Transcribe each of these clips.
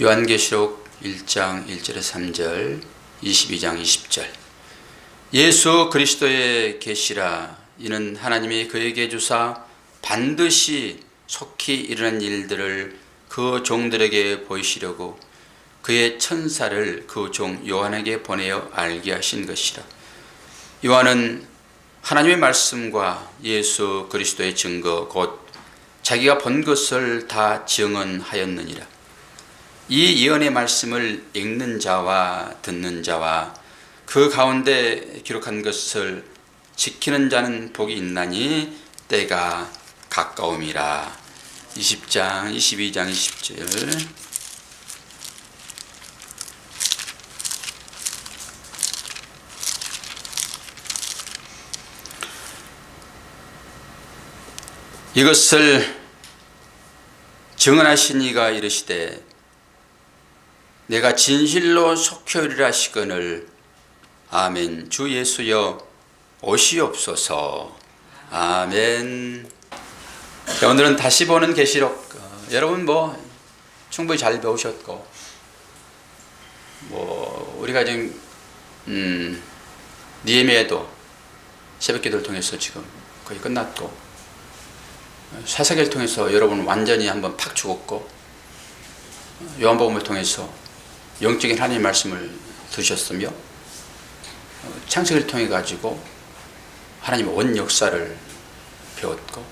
요한계시록 1장 1절에서 3절, 22장 20절. 예수 그리스도의 계시라. 이는 하나님이 그에게 주사 반드시 속히 일어난 일들을 그 종들에게 보이시려고 그의 천사를 그 종 요한에게 보내어 알게 하신 것이라. 요한은 하나님의 말씀과 예수 그리스도의 증거 곧 자기가 본 것을 다 증언하였느니라. 이 예언의 말씀을 읽는 자와 듣는 자와 그 가운데 기록한 것을 지키는 자는 복이 있나니 때가 가까움이라. 20장 22장 20절. 이것을 증언하신 이가 이르시되 내가 진실로 속혀이리라 하시거늘 아멘. 주 예수여 오시옵소서. 아멘. 자, 오늘은 다시 보는 계시록. 여러분 충분히 잘 배우셨고 우리가 지금 니에미아도 새벽기도를 통해서 지금 거의 끝났고 사사기를 통해서 여러분 완전히 한번 팍 죽었고 요한복음을 통해서 영적인 하나님의 말씀을 들으셨으며 창세기를 통해 가지고 하나님의 원 역사를 배웠고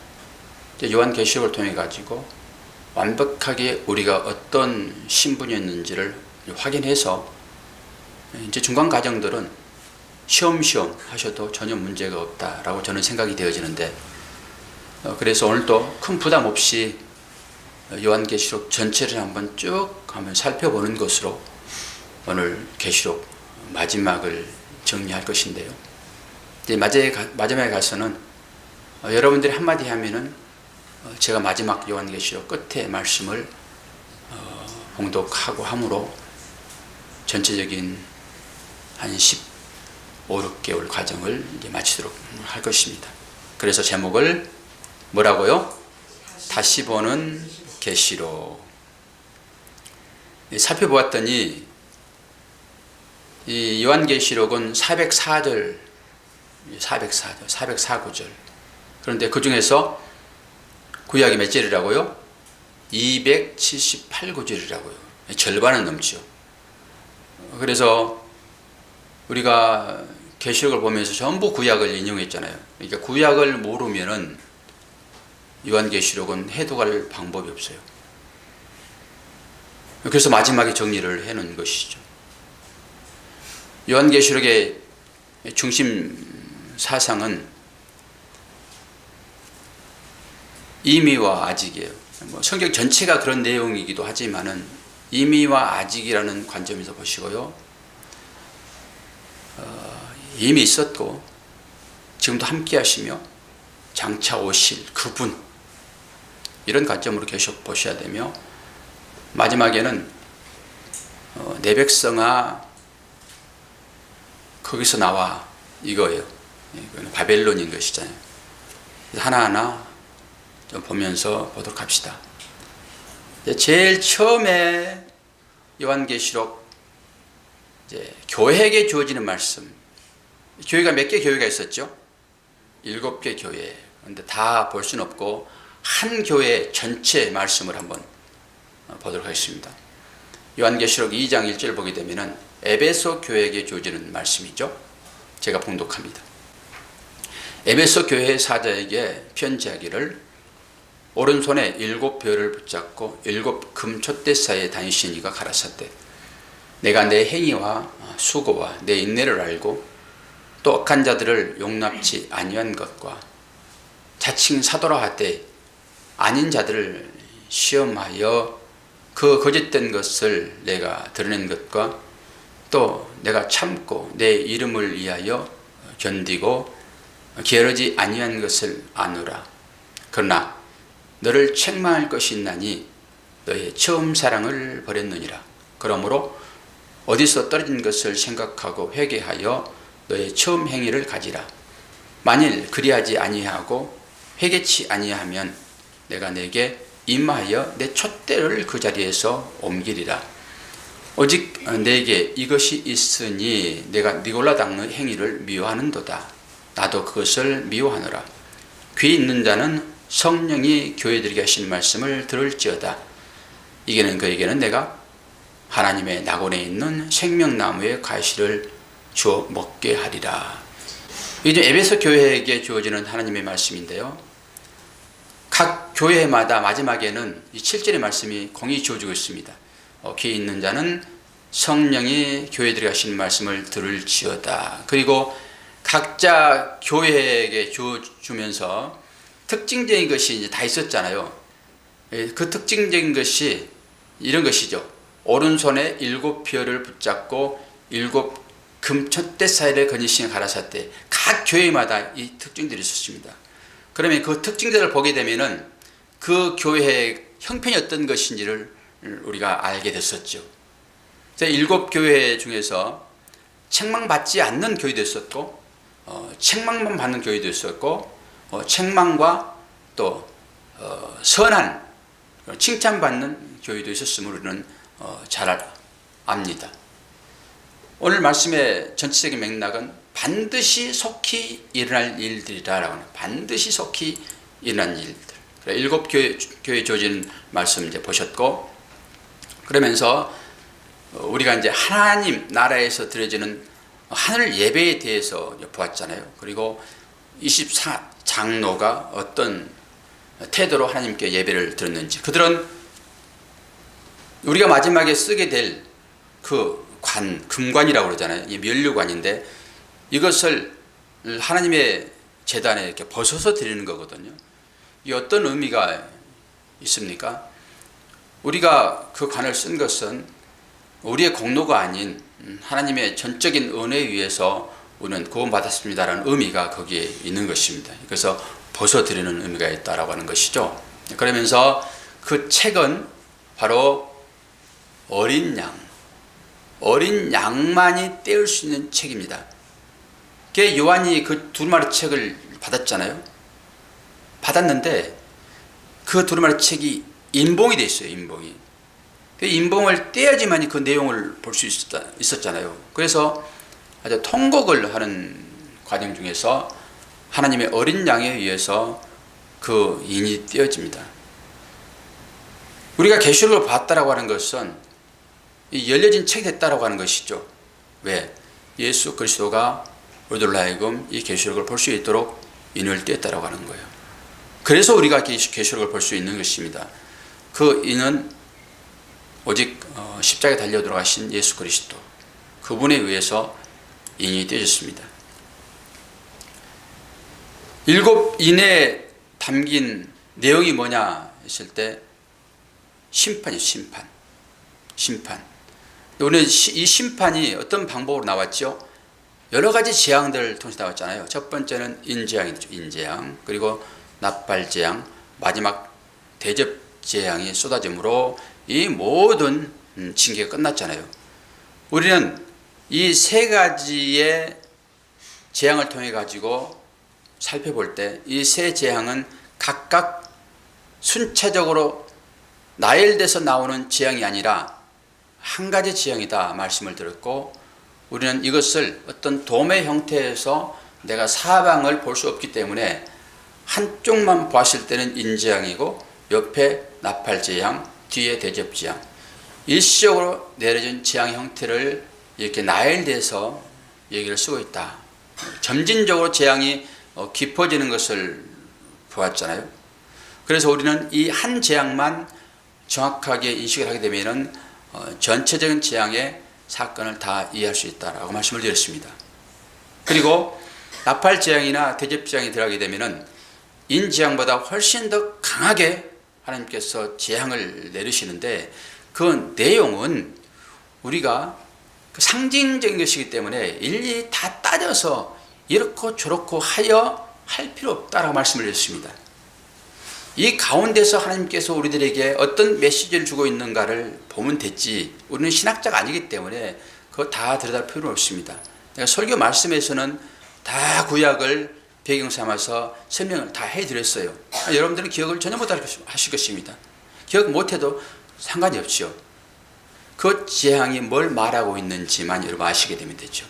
요한계시록을 통해 가지고 완벽하게 우리가 어떤 신분이었는지를 확인해서 이제 중간 과정들은 시험시험 하셔도 전혀 문제가 없다라고 저는 생각이 되어지는데, 그래서 오늘도 큰 부담 없이 요한계시록 전체를 한번 쭉 한번 살펴보는 것으로 오늘 계시록 마지막을 정리할 것인데요. 이제 마지막에 가서는 여러분들이 한마디 하면은 제가 마지막 요한계시록 끝에 말씀을 봉독하고 함으로 전체적인 한 15, 16개월 과정을 이제 마치도록 할 것입니다. 그래서 제목을 뭐라고요? 다시 보는 계시록. 살펴보았더니 이 요한계시록은 404절, 404구절. 그런데 그 중에서 구약이 몇 절이라고요? 278구절이라고요. 절반은 넘죠. 그래서 우리가 계시록을 보면서 전부 구약을 인용했잖아요. 그러니까 구약을 모르면은 요한계시록은 해독할 방법이 없어요. 그래서 마지막에 정리를 해놓은 것이죠. 요한계시록의 중심 사상은 이미와 아직이에요. 성경 전체가 그런 내용이기도 하지만은 이미와 아직이라는 관점에서 보시고요. 이미 있었고 지금도 함께 하시며 장차 오실 그분, 이런 관점으로 계속 보셔야 되며, 마지막에는 내 백성아 거기서 나와, 이거예요. 이거는 바벨론인 것이잖아요. 하나하나 좀 보면서 보도록 합시다. 제일 처음에 요한계시록 이제 교회에게 주어지는 말씀. 교회가 몇 개 교회가 있었죠? 7개 교회. 그런데 다 볼 수는 없고 한 교회 전체 말씀을 한번 보도록 하겠습니다. 요한계시록 2장 1절 보게 되면은 에베소 교회에게 주어지는 말씀이죠. 제가 봉독합니다. 에베소 교회 사자에게 편지하기를 오른손에 7별을 붙잡고 7 금촛대 사이에 다니신 이가 가라사대 내가 내 행위와 수고와 내 인내를 알고 또 억한 자들을 용납치 아니한 것과 자칭 사도라 하되 아닌 자들을 시험하여 그 거짓된 것을 내가 드러낸 것과 또 내가 참고 내 이름을 위하여 견디고 게으르지 아니한 것을 아노라. 그러나 너를 책망할 것이 있나니 너의 처음 사랑을 버렸느니라. 그러므로 어디서 떨어진 것을 생각하고 회개하여 너의 처음 행위를 가지라. 만일 그리하지 아니하고 회개치 아니하면 내가 내게 임하여 내 촛대를 그 자리에서 옮기리라. 오직 내게 이것이 있으니 내가 니골라 닦는 행위를 미워하는도다. 나도 그것을 미워하노라. 귀 있는 자는 성령이 교회들에게 하신 말씀을 들을지어다. 이게는 그에게는 내가 하나님의 낙원에 있는 생명나무의 과실을 주어 먹게 하리라. 이제 에베소 교회에게 주어지는 하나님의 말씀인데요. 각 교회마다 마지막에는 이 7절의 말씀이 공이 주어지고 있습니다. 귀 있는 자는 성령이 교회들에게 하신 말씀을 들을지어다. 그리고 각자 교회에게 주면서 특징적인 것이 이제 다 있었잖아요. 그 특징적인 것이 이런 것이죠. 오른손에 7별을 붙잡고 7 금촛대 사이를 거니시는 가라사대. 각 교회마다 이 특징들이 있었습니다. 그러면 그 특징들을 보게 되면은 그 교회의 형편이 어떤 것인지를 우리가 알게 됐었죠. 7 교회 중에서 책망받지 않는 교회도 있었고, 책망만 받는 교회도 있었고, 책망과 또 선한 칭찬받는 교회도 있었음을 우리는 잘 압니다. 오늘 말씀의 전체적인 맥락은 반드시 속히 일어날 일들이라고 하는, 반드시 속히 일어난 일들. 7 교회 주어진 말씀 이제 보셨고, 그러면서 우리가 이제 하나님 나라에서 드려지는 하늘 예배에 대해서 보았잖아요. 그리고 24장로가 어떤 태도로 하나님께 예배를 드렸는지, 그들은 우리가 마지막에 쓰게 될 그 금관이라고 그러잖아요. 이 면류관인데 이것을 하나님의 제단에 이렇게 벗어서 드리는 거거든요. 이 어떤 의미가 있습니까? 우리가 그 관을 쓴 것은 우리의 공로가 아닌 하나님의 전적인 은혜에 의해서 우리는 구원받았습니다라는 의미가 거기에 있는 것입니다. 그래서 벗어드리는 의미가 있다라고 하는 것이죠. 그러면서 그 책은 바로 어린 양만이 떼을 수 있는 책입니다. 요한이 그 두루마리 책을 받았잖아요. 받았는데 그 두루마리 책이 인봉이 돼 있어요. 인봉이. 그 인봉을 떼야지만 그 내용을 볼 수 있었잖아요. 그래서 아주 통곡을 하는 과정 중에서 하나님의 어린 양에 의해서 그 인이 떼어집니다. 우리가 계시록을 봤다라고 하는 것은 이 열려진 책이 됐다라고 하는 것이죠. 왜? 예수 그리스도가 우리들로 하여금 이 계시록을 볼 수 있도록 인을 떼었다라고 하는 거예요. 그래서 우리가 계시록을 볼 수 있는 것입니다. 그 인은 오직 십자가에 달려 돌아가신 예수 그리스도, 그분에 의해서 인이 떼어졌습니다. 7 인에 담긴 내용이 뭐냐 했을 때 심판이죠. 심판. 오늘 이 심판이 어떤 방법으로 나왔죠? 여러 가지 재앙들을 통해서 나왔잖아요. 첫 번째는 인재앙이죠. 인재앙. 그리고 나팔재앙, 마지막 대접재앙이 쏟아짐으로 이 모든 징계가 끝났잖아요. 우리는 이 3가지의 재앙을 통해 가지고 살펴볼 때 이 3 재앙은 각각 순차적으로 나열돼서 나오는 재앙이 아니라 한 가지 재앙이다 말씀을 드렸고, 우리는 이것을 어떤 도매 형태에서 내가 사방을 볼 수 없기 때문에 한쪽만 봤을 때는 인재앙이고 옆에 나팔재앙, 뒤에 대접재앙, 일시적으로 내려진 재앙 형태를 이렇게 나열돼서 얘기를 쓰고 있다. 점진적으로 재앙이 깊어지는 것을 보았잖아요. 그래서 우리는 이 한 재앙만 정확하게 인식을 하게 되면은 전체적인 재앙의 사건을 다 이해할 수 있다라고 말씀을 드렸습니다. 그리고 나팔재앙이나 대접재앙이 들어가게 되면은 인재앙보다 훨씬 더 강하게 하나님께서 재앙을 내리시는데, 그 내용은 우리가 상징적인 것이기 때문에 일일이 다 따져서 이렇고 저렇고 하여 할 필요 없다라고 말씀을 드렸습니다. 이 가운데서 하나님께서 우리들에게 어떤 메시지를 주고 있는가를 보면 됐지, 우리는 신학자가 아니기 때문에 그거 다 들여다볼 필요는 없습니다. 내가 설교 말씀에서는 다 구약을 배경 삼아서 설명을 다 해드렸어요. 여러분들은 기억을 전혀 못 하실 것입니다. 기억 못해도 상관이 없죠. 그 재앙이 뭘 말하고 있는지만 여러분 아시게 되면 되죠.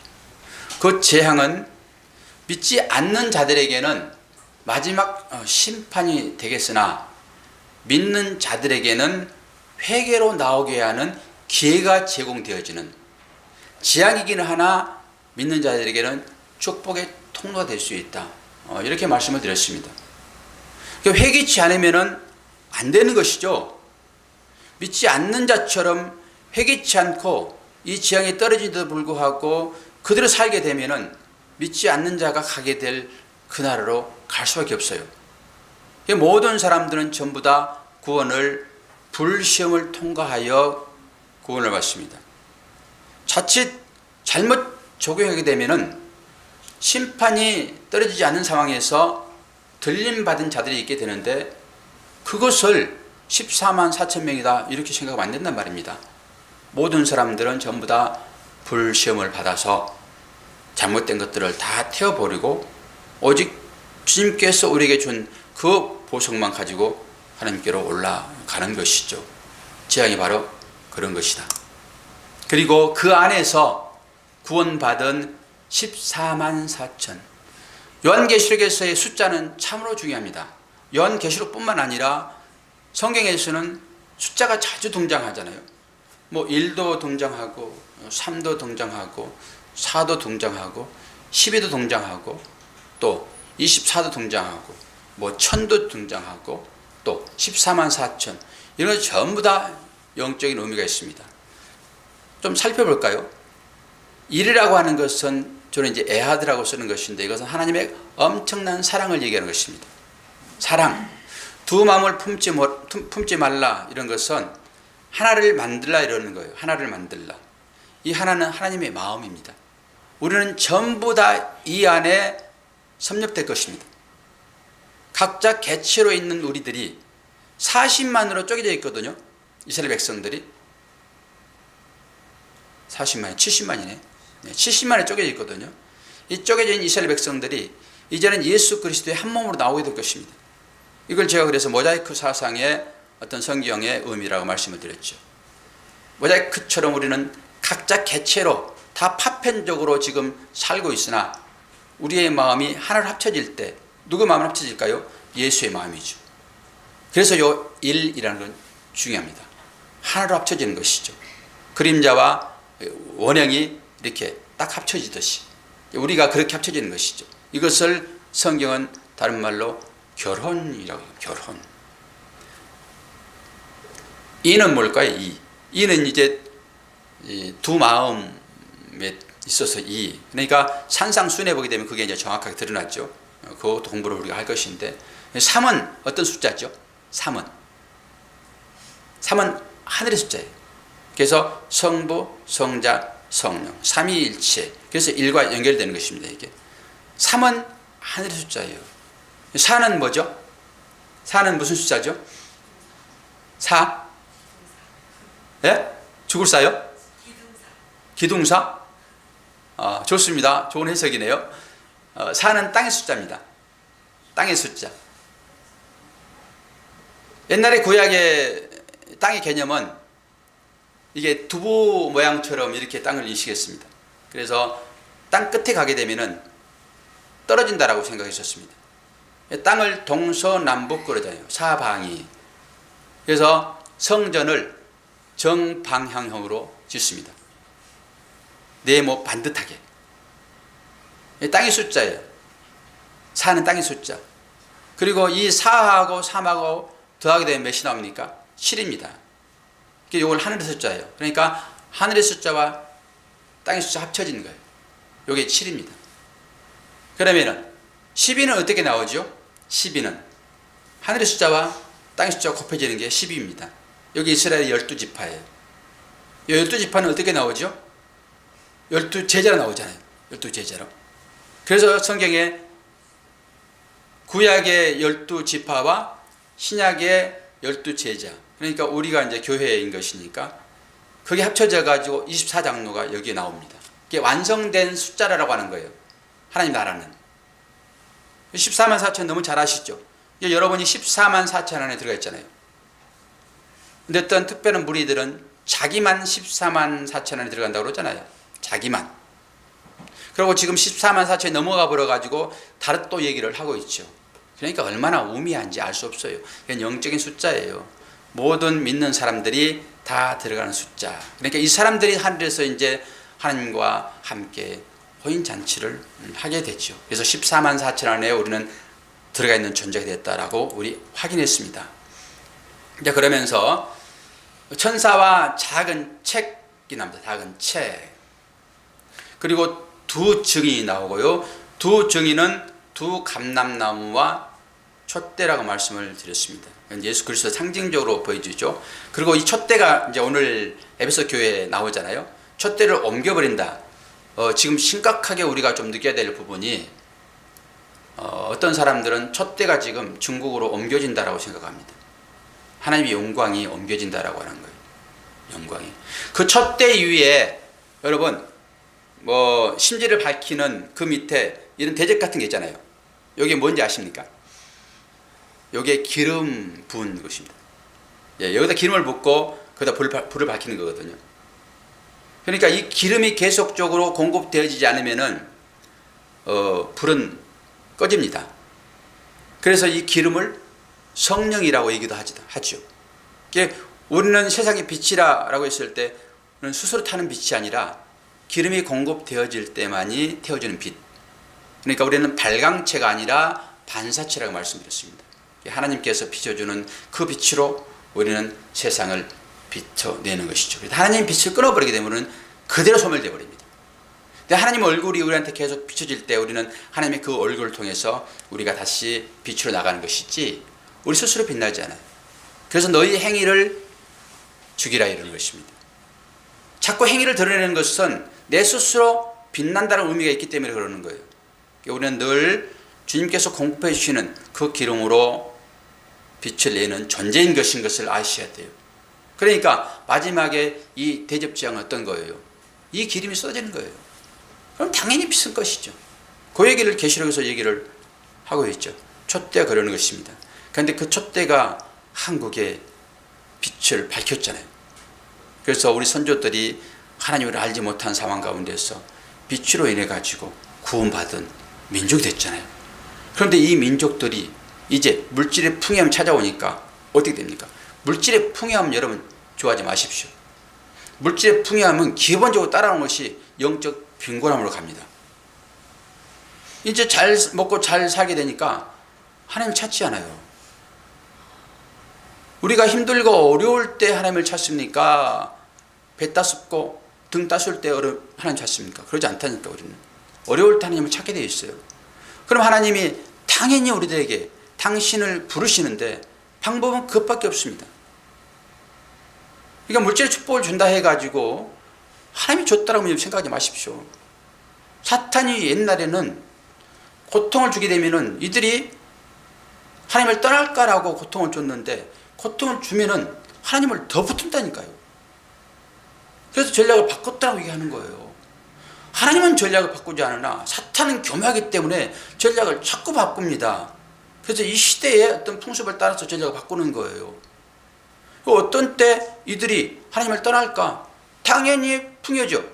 그 재앙은 믿지 않는 자들에게는 마지막 심판이 되겠으나 믿는 자들에게는 회개로 나오게 하는 기회가 제공되어지는 재앙이기는 하나 믿는 자들에게는 축복의 통로가 될 수 있다. 이렇게 말씀을 드렸습니다. 회개치 않으면 안 되는 것이죠. 믿지 않는 자처럼 회개치 않고 이 재앙이 떨어지는데도 불구하고 그대로 살게 되면 믿지 않는 자가 가게 될 그날로 갈 수밖에 없어요. 모든 사람들은 전부 다 구원을 불시험을 통과하여 구원을 받습니다. 자칫 잘못 적용하게 되면 심판이 떨어지지 않는 상황에서 들림받은 자들이 있게 되는데 그것을 14만 4천 명이다 이렇게 생각하면 안 된단 말입니다. 모든 사람들은 전부 다 불시험을 받아서 잘못된 것들을 다 태워버리고 오직 주님께서 우리에게 준 그 보석만 가지고 하나님께로 올라가는 것이죠. 재앙이 바로 그런 것이다. 그리고 그 안에서 구원받은 14만 4천. 요한계시록에서의 숫자는 참으로 중요합니다. 요한계시록뿐만 아니라 성경에서는 숫자가 자주 등장하잖아요. 1도 등장하고 3도 등장하고 4도 등장하고 12도 등장하고 또 24도 등장하고 1000도 등장하고 또 14만 4천 이런 것 전부 다 영적인 의미가 있습니다. 좀 살펴볼까요? 1이라고 하는 것은 저는 이제 에하드라고 쓰는 것인데 이것은 하나님의 엄청난 사랑을 얘기하는 것입니다. 사랑. 두 마음을 품지 말라 이런 것은 하나를 만들라 이러는 거예요. 하나를 만들라. 이 하나는 하나님의 마음입니다. 우리는 전부 다 이 안에 섭렵될 것입니다. 각자 개체로 있는 우리들이 40만으로 쪼개져 있거든요. 이스라엘 백성들이 40만이 70만이네. 70만에 쪼개져 있거든요. 이 쪼개져 있는 이스라엘 백성들이 이제는 예수 그리스도의 한 몸으로 나오게 될 것입니다. 이걸 제가 그래서 모자이크 사상의 어떤 성경의 의미라고 말씀을 드렸죠. 모자이크처럼 우리는 각자 개체로 다 파편적으로 지금 살고 있으나 우리의 마음이 하나로 합쳐질 때 누구 마음으로 합쳐질까요? 예수의 마음이죠. 그래서 요 1이라는 건 중요합니다. 하나로 합쳐지는 것이죠. 그림자와 원형이 이렇게 딱 합쳐지듯이 우리가 그렇게 합쳐지는 것이죠. 이것을 성경은 다른 말로 결혼이라고 해요. 결혼. 이는 뭘까요? 이는 이제 두 마음에 있어서 그러니까 산상순에 보게 되면 그게 이제 정확하게 드러났죠. 그 공부를 우리가 할 것인데 3은 어떤 숫자죠? 3은 하늘의 숫자예요. 그래서 성부, 성자, 성령 삼위일체. 그래서 1과 연결되는 것입니다. 이게 3은 하늘의 숫자예요. 4는 뭐죠? 4는 무슨 숫자죠? 4? 예? 죽을 사요? 기둥사? 좋습니다. 좋은 해석이네요. 4는 땅의 숫자입니다. 땅의 숫자. 옛날에 구약의 땅의 개념은 이게 두부 모양처럼 이렇게 땅을 인식했습니다. 그래서 땅 끝에 가게 되면은 떨어진다라고 생각했었습니다. 땅을 동서남북 그러잖아요. 사방이. 그래서 성전을 정방향형으로 짓습니다. 네모 반듯하게. 땅의 숫자예요. 4는 땅의 숫자. 그리고 이 4하고 3하고 더하게 되면 몇이 나옵니까? 7입니다. 이걸 하늘의 숫자예요. 그러니까 하늘의 숫자와 땅의 숫자 합쳐지는 거예요. 이게 7입니다. 그러면은 12는 어떻게 나오죠? 12는 하늘의 숫자와 땅의 숫자가 곱해지는 게 12입니다. 여기 이스라엘의 12지파예요. 이 12지파는 어떻게 나오죠? 12제자로 나오잖아요. 12제자로. 그래서 성경에 구약의 12지파와 신약의 12제자. 그러니까 우리가 이제 교회인 것이니까 그게 합쳐져 가지고 24장로가 여기에 나옵니다. 이게 완성된 숫자라고 하는 거예요. 하나님 나라는. 14만 4천 너무 잘 아시죠? 여러분이 14만 4천 안에 들어가 있잖아요. 근데 어떤 특별한 무리들은 자기만 14만 4천 원에 들어간다고 그러잖아요. 자기만. 그리고 지금 14만 4천이 넘어가 버려가지고 다른 또 얘기를 하고 있죠. 그러니까 얼마나 우미한지 알 수 없어요. 이건 영적인 숫자예요. 모든 믿는 사람들이 다 들어가는 숫자. 그러니까 이 사람들이 하늘에서 이제 하나님과 함께 호인잔치를 하게 됐죠. 그래서 14만 4천 안에 우리는 들어가 있는 존재가 됐다라고 우리 확인했습니다. 이제 그러면서 천사와 작은 책이 나옵니다. 작은 책. 그리고 두 증인이 나오고요. 두 증인은 두 감람나무와 촛대라고 말씀을 드렸습니다. 예수 그리스도 상징적으로 보여주죠. 그리고 이 촛대가 이제 오늘 에베소 교회에 나오잖아요. 촛대를 옮겨버린다. 지금 심각하게 우리가 좀 느껴야 될 부분이 어떤 사람들은 촛대가 지금 중국으로 옮겨진다라고 생각합니다. 하나님의 영광이 옮겨진다라고 하는 거예요. 영광이. 그 촛대 위에 여러분 심지를 밝히는 그 밑에 이런 대접 같은 게 있잖아요. 여기 뭔지 아십니까? 여기에 기름 부은 것입니다. 예, 여기다 기름을 붓고 거기다 불을 밝히는 거거든요. 그러니까 이 기름이 계속적으로 공급되어지지 않으면은 불은 꺼집니다. 그래서 이 기름을 성령이라고 얘기도 하죠. 우리는 세상의 빛이라고 했을 때 스스로 타는 빛이 아니라 기름이 공급되어질 때만이 태워지는 빛. 그러니까 우리는 발광체가 아니라 반사체라고 말씀드렸습니다. 하나님께서 비춰주는 그 빛으로 우리는 세상을 비춰내는 것이죠. 하나님 빛을 끊어버리게 되면 그대로 소멸되어 버립니다. 근데 하나님 얼굴이 우리한테 계속 비춰질 때 우리는 하나님의 그 얼굴을 통해서 우리가 다시 빛으로 나가는 것이지 우리 스스로 빛나지 않아요. 그래서 너희 행위를 죽이라 이러는 것입니다. 자꾸 행위를 드러내는 것은 내 스스로 빛난다는 의미가 있기 때문에 그러는 거예요. 우리는 늘 주님께서 공급해 주시는 그 기름으로 빛을 내는 존재인 것을 아셔야 돼요. 그러니까 마지막에 이 대접지향은 어떤 거예요? 이 기름이 쏟아지는 거예요. 그럼 당연히 빛은 것이죠. 그 얘기를 계시록에서 얘기를 하고 있죠. 촛대가 그러는 것입니다. 그런데 그 촛대가 한국에 빛을 밝혔잖아요. 그래서 우리 선조들이 하나님을 알지 못한 상황 가운데서 빛으로 인해 가지고 구원받은 민족이 됐잖아요. 그런데 이 민족들이 이제 물질의 풍요함이 찾아오니까 어떻게 됩니까? 물질의 풍요함 여러분 좋아하지 마십시오. 물질의 풍요함은 기본적으로 따라오는 것이 영적 빈곤함으로 갑니다. 이제 잘 먹고 잘 살게 되니까 하나님을 찾지 않아요. 우리가 힘들고 어려울 때 하나님을 찾습니까? 배 따숩고 등 따숩 때 하나님 찾습니까? 그러지 않다니까. 우리는 어려울 때 하나님을 찾게 되어 있어요. 그럼 하나님이 당연히 우리들에게 당신을 부르시는데 방법은 그것밖에 없습니다. 그러니까 물질의 축복을 준다 해가지고 하나님이 줬다라고 생각하지 마십시오. 사탄이 옛날에는 고통을 주게 되면은 이들이 하나님을 떠날까라고 고통을 줬는데 고통을 주면은 하나님을 더 붙은다니까요. 그래서 전략을 바꿨다고 얘기하는 거예요. 하나님은 전략을 바꾸지 않으나 사탄은 교묘하기 때문에 전략을 자꾸 바꿉니다. 그래서 이 시대의 어떤 풍습을 따라서 전략을 바꾸는 거예요. 어떤 때 이들이 하나님을 떠날까? 당연히 풍요죠.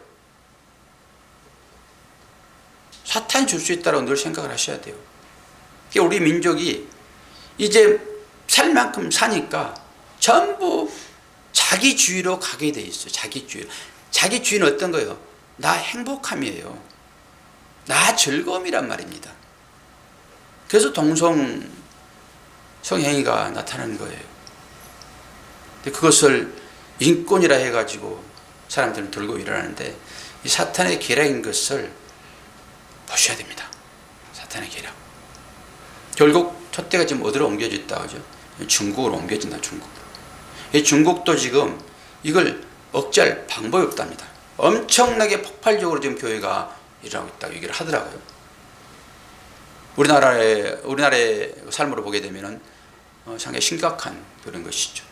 사탄이 줄 수 있다고 늘 생각을 하셔야 돼요. 우리 민족이 이제 살 만큼 사니까 전부 자기주의로 가게 돼 있어요. 자기주의. 자기주의는 어떤 거예요? 나 행복함이에요. 나 즐거움이란 말입니다. 그래서 동성 성행위가 나타나는 거예요. 근데 그것을 인권이라 해가지고 사람들은 들고 일어나는데 이 사탄의 계략인 것을 보셔야 됩니다. 사탄의 계략. 결국 촛대가 지금 어디로 옮겨졌다 하죠? 중국으로 옮겨진다. 중국으로. 이 중국도 지금 이걸 억제할 방법이 없답니다. 엄청나게 폭발적으로 지금 교회가 일어나고 있다고 얘기를 하더라고요. 우리나라의 삶으로 보게 되면은 상당히 심각한 그런 것이죠.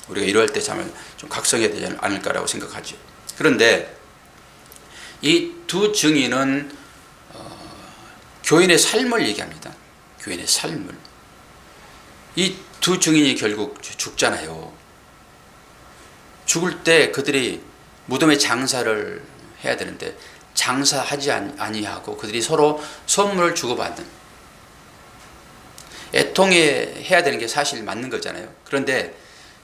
우리가 이러할 때 잠을 좀 각성해야 되지 않을까라고 생각하죠. 그런데 이 두 증인은 교인의 삶을 얘기합니다. 교인의 삶을. 이 두 증인이 결국 죽잖아요. 죽을 때 그들이 무덤에 장사를 해야 되는데 장사하지 아니하고 그들이 서로 선물을 주고받는, 애통해 해야 되는 게 사실 맞는 거잖아요. 그런데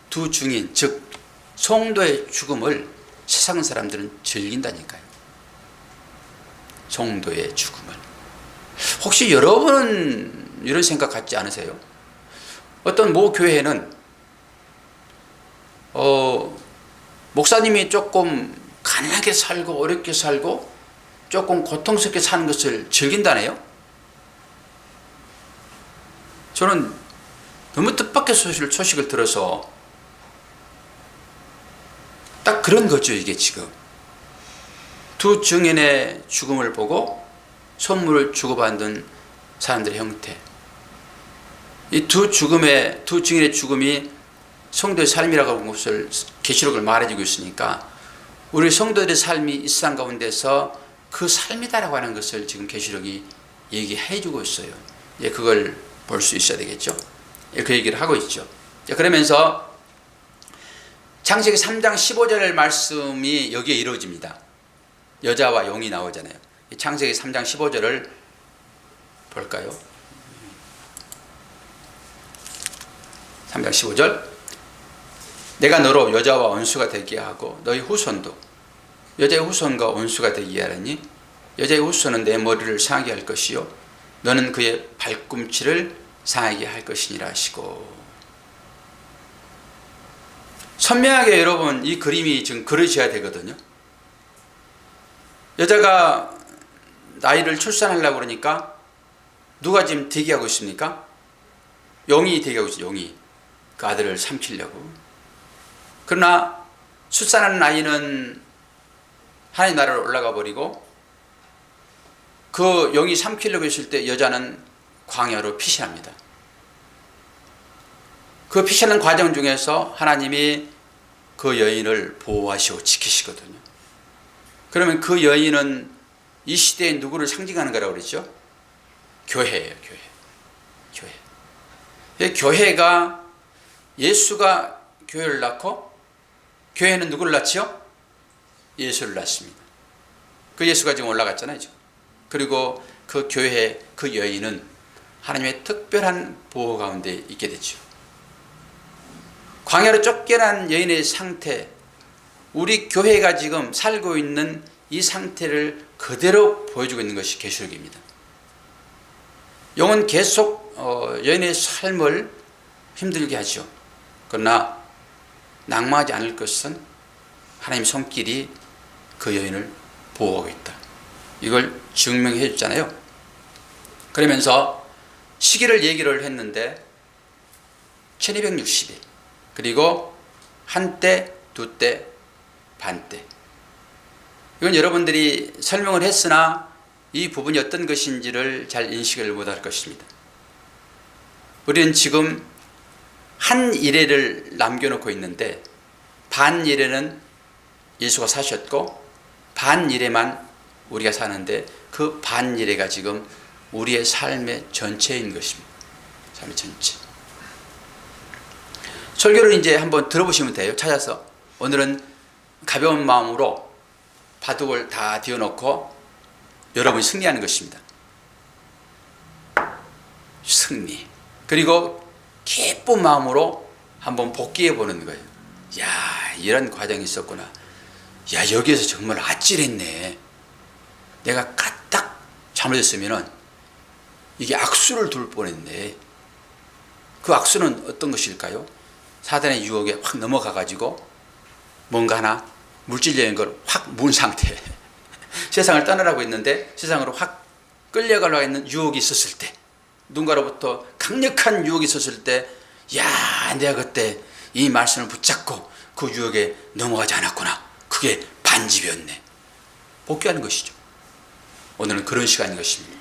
두 증인, 즉 성도의 죽음을 세상 사람들은 즐긴다니까요. 성도의 죽음을. 혹시 여러분은 이런 생각 갖지 않으세요? 어떤 모 교회는 목사님이 조금 가난하게 살고 어렵게 살고 조금 고통스럽게 사는 것을 즐긴다네요. 저는 너무 뜻밖의 소식을 들어서 딱 그런 거죠. 이게 지금 두 증인의 죽음을 보고 선물을 주고받는 사람들의 형태, 이 두 증인의 죽음이 성도의 삶이라고 하는 것을 계시록을 말해주고 있으니까 우리 성도들의 삶이 이 세상 가운데서 그 삶이다라고 하는 것을 지금 계시록이 얘기해주고 있어요. 그걸 볼 수 있어야 되겠죠. 그 얘기를 하고 있죠. 그러면서 창세기 3장 15절 말씀이 여기에 이루어집니다. 여자와 용이 나오잖아요. 창세기 3장 15절을 볼까요? 3장 15절. 내가 너로 여자와 원수가 되게 하고 너희 후손도 여자의 후손과 원수가 되게 하려니 여자의 후손은 내 머리를 상하게 할 것이요 너는 그의 발꿈치를 상하게 할 것이니라 하시고. 선명하게 여러분 이 그림이 지금 그려져야 되거든요. 여자가 나이를 출산하려고 그러니까 누가 지금 대기하고 있습니까? 용이 대기하고 있어요. 용이 그 아들을 삼키려고. 그러나 출산하는 아이는 하나님 나라로 올라가 버리고 그 용이 삼키려고 했을 때 여자는 광야로 피신합니다. 그 피신하는 과정 중에서 하나님이 그 여인을 보호하시고 지키시거든요. 그러면 그 여인은 이 시대에 누구를 상징하는 거라고 그랬죠? 교회예요. 교회. 교회가, 예수가 교회를 낳고 교회는 누구를 낳지요? 예수를 낳습니다. 그 예수가 지금 올라갔잖아요. 지금. 그리고 그 교회, 그 여인은 하나님의 특별한 보호 가운데 있게 되죠. 광야로 쫓겨난 여인의 상태, 우리 교회가 지금 살고 있는 이 상태를 그대로 보여주고 있는 것이 계시록입니다. 용은 계속 여인의 삶을 힘들게 하죠. 그러나 낙마하지 않을 것은 하나님 손길이 그 여인을 보호하고 있다. 이걸 증명해 줬잖아요. 그러면서 시기를 얘기를 했는데 1260일, 그리고 한때, 두때, 반때. 이건 여러분들이 설명을 했으나 이 부분이 어떤 것인지를 잘 인식을 못할 것입니다. 우리는 지금 한 이래를 남겨놓고 있는데 반 이래는 예수가 사셨고 반 이래만 우리가 사는데 그 반 이래가 지금 우리의 삶의 전체인 것입니다. 삶의 전체. 설교를 이제 한번 들어보시면 돼요. 찾아서. 오늘은 가벼운 마음으로 바둑을 다 뒤어놓고 여러분이 승리하는 것입니다. 승리. 그리고 기쁜 마음으로 한번 복귀해 보는 거예요. 야, 이런 과정이 있었구나. 야, 여기에서 정말 아찔했네. 내가 까딱 잘못했으면은 이게 악수를 둘 뻔했네. 그 악수는 어떤 것일까요? 사단의 유혹에 확 넘어가 가지고 뭔가 하나 물질적인 걸 확 문 상태. 세상을 떠나라고 했는데 세상으로 확 끌려가려고 했는 유혹이 있었을 때, 누군가로부터 강력한 유혹이 있었을 때, 야, 내가 그때 이 말씀을 붙잡고 그 유혹에 넘어가지 않았구나. 그게 반집이었네. 복귀하는 것이죠. 오늘은 그런 시간인 것입니다.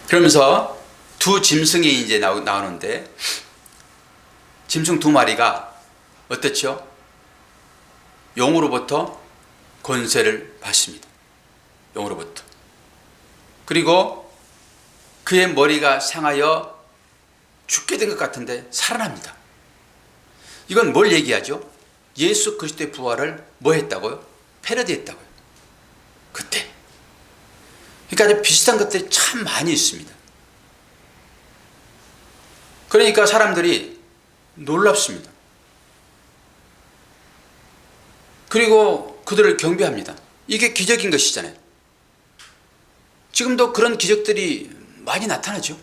그러면서 두 짐승이 이제 나오는데, 짐승 두 마리가 어떻죠? 용으로부터 권세를 받습니다. 용으로부터. 그리고 그의 머리가 상하여 죽게 된 것 같은데 살아납니다. 이건 뭘 얘기하죠? 예수 그리스도의 부활을 뭐 했다고요? 패러디했다고요. 그때. 그러니까 비슷한 것들이 참 많이 있습니다. 그러니까 사람들이 놀랍습니다. 그리고 그들을 경배합니다. 이게 기적인 것이잖아요. 지금도 그런 기적들이 많이 나타나죠.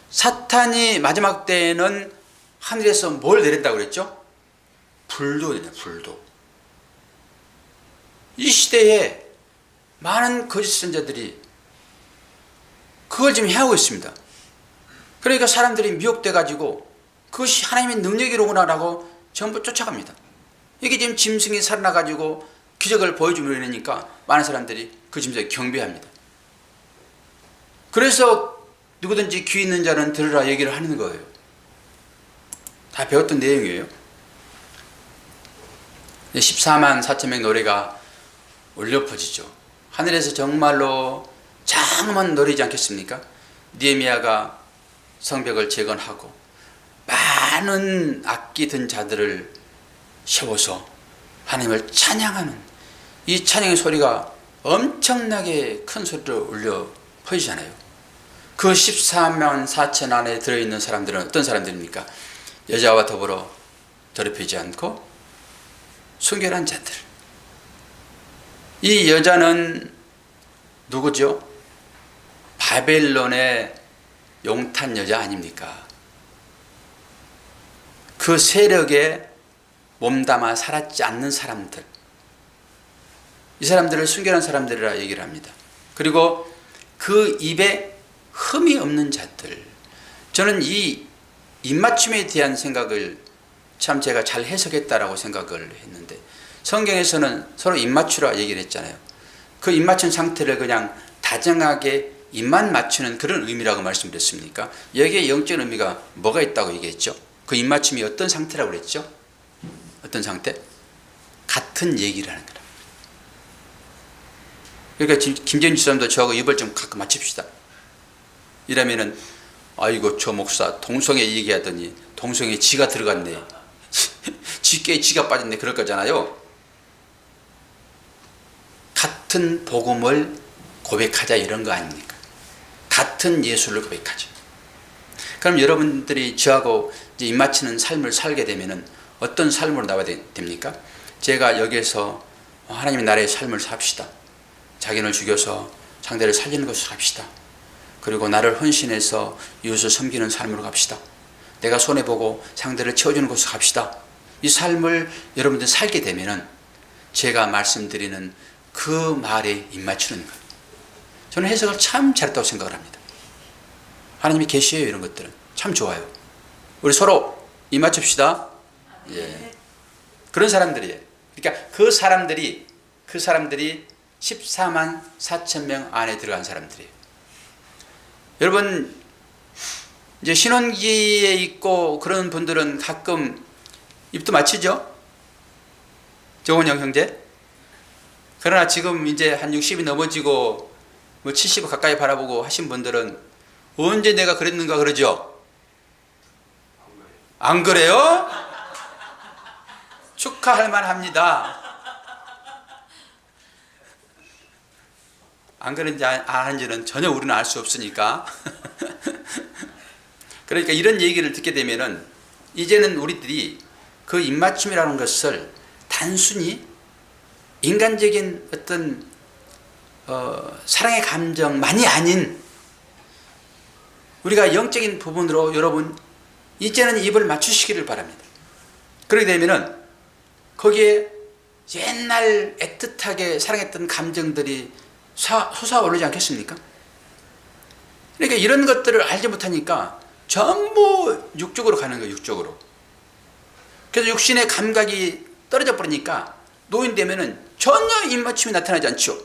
사탄이 마지막 때에는 하늘에서 뭘 내린다고 그랬죠? 불도 내려, 불도. 이 시대에 많은 거짓 선자들이 그걸 지금 해하고 있습니다. 그러니까 사람들이 미혹돼 가지고 그것이 하나님의 능력이로구나라고 전부 쫓아갑니다. 이게 지금 짐승이 살아나 가지고 기적을 보여주려니까 많은 사람들이 그 짐승을 경배합니다. 그래서 누구든지 귀 있는 자는 들으라 얘기를 하는 거예요. 다 배웠던 내용이에요. 14만 4천 명 노래가 울려 퍼지죠. 하늘에서 정말로 장엄한 노래이지 않겠습니까? 느헤미야가 성벽을 재건하고 많은 악기 든 자들을 세워서 하나님을 찬양하는 이 찬양의 소리가 엄청나게 큰 소리로 울려 퍼지잖아요. 그 14만 4천 안에 들어있는 사람들은 어떤 사람들입니까? 여자와 더불어 더럽히지 않고 순결한 자들. 이 여자는 누구죠? 바벨론의 용탄 여자 아닙니까? 그 세력에 몸담아 살았지 않는 사람들, 이 사람들을 순결한 사람들이라 얘기를 합니다. 그리고 그 입에 흠이 없는 자들. 저는 이 입맞춤에 대한 생각을 참 제가 잘 해석했다라고 생각을 했는데, 성경에서는 서로 입맞추라 얘기를 했잖아요. 그 입맞춘 상태를 그냥 다정하게 입만 맞추는 그런 의미라고 말씀드렸습니까? 여기에 영적인 의미가 뭐가 있다고 얘기했죠? 그 입맞춤이 어떤 상태라고 그랬죠? 어떤 상태? 같은 얘기를 하는 거라. 그러니까 김재윤 지사님도 저하고 입을 좀 가끔 맞춥시다. 이러면은 아이고 저 목사 동성애 얘기하더니 동성애 지가 들어갔네. 지께 지가 빠졌네. 그럴 거잖아요. 같은 복음을 고백하자 이런 거 아닙니까? 같은 예수를 고백하죠. 그럼 여러분들이 저하고 이제 입맞추는 삶을 살게 되면은 어떤 삶으로 나와야 됩니까? 제가 여기에서 하나님의 나라의 삶을 삽시다. 자기를 죽여서 상대를 살리는 것을 합시다. 그리고 나를 헌신해서 이웃을 섬기는 삶으로 갑시다. 내가 손해보고 상대를 채워주는 것으로 갑시다. 이 삶을 여러분들이 살게 되면은 제가 말씀드리는 그 말에 입맞추는 거예요. 저는 해석을 참 잘했다고 생각을 합니다. 하나님이 계시에요. 이런 것들은 참 좋아요. 우리 서로 입맞춥시다. 예. 그런 사람들이에요. 그러니까 그 사람들이 14만 4천 명 안에 들어간 사람들이에요. 여러분 이제 신혼기에 있고 그런 분들은 가끔 입도 맞추죠? 정원영 형제? 그러나 지금 이제 한 60이 넘어지고 뭐 70을 가까이 바라보고 하신 분들은 언제 내가 그랬는가 그러죠? 안 그래요? 축하할 만합니다. 안 그런지 안 하는지는 전혀 우리는 알 수 없으니까. 그러니까 이런 얘기를 듣게 되면은 이제는 우리들이 그 입맞춤이라는 것을 단순히 인간적인 어떤 사랑의 감정만이 아닌 우리가 영적인 부분으로 여러분 이제는 입을 맞추시기를 바랍니다. 그렇게 되면은 거기에 옛날 애틋하게 사랑했던 감정들이 솟아오르지 않겠습니까? 그러니까 이런 것들을 알지 못하니까 전부 육적으로 가는 거예요. 육적으로. 그래서 육신의 감각이 떨어져 버리니까 노인 되면은 전혀 입맞춤이 나타나지 않죠.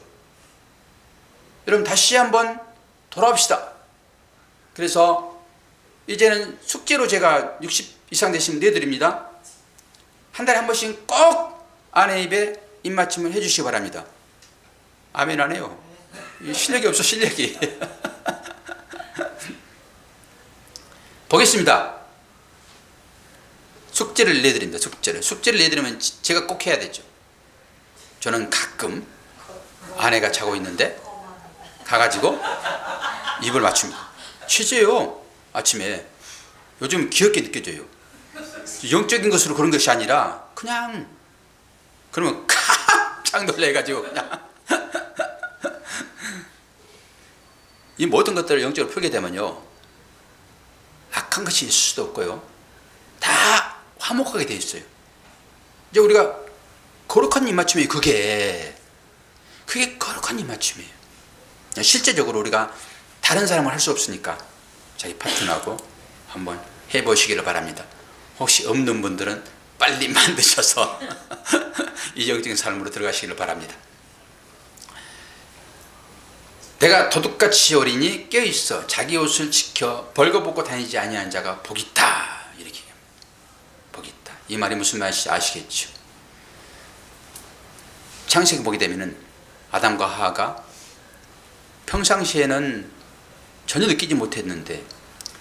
여러분 다시 한번 돌아옵시다. 그래서 이제는 숙제로 제가 60 이상 되시면 내드립니다. 한 달에 한 번씩 꼭 아내 입에 입맞춤을 해주시기 바랍니다. 아멘 안 해요. 실력이 없어 실력이. 보겠습니다. 숙제를 내드립니다. 숙제를 내드리면 제가 꼭 해야 되죠. 저는 가끔 아내가 자고 있는데 가가지고 입을 맞춥니다. 취재요. 아침에 요즘 귀엽게 느껴져요. 영적인 것으로 그런 것이 아니라 그냥 그러면 깜짝 놀래가지고 그냥 이 모든 것들을 영적으로 풀게 되면요, 악한 것이 있을 수도 없고요, 다 화목하게 되어 있어요. 이제 우리가 거룩한 입맞춤이 그게 거룩한 입맞춤이에요. 실제적으로 우리가 다른 사람을 할 수 없으니까 자기 파트너하고 한번 해보시기를 바랍니다. 혹시 없는 분들은 빨리 만드셔서 이 영적인 삶으로 들어가시기를 바랍니다. 내가 도둑같이 어리니 깨어있어 자기 옷을 지켜 벌거벗고 다니지 아니한 자가 복이 있다. 이렇게 복이 있다. 이 말이 무슨 말인지 아시겠죠? 창세기 보게 되면은 아담과 하와가 평상시에는 전혀 느끼지 못했는데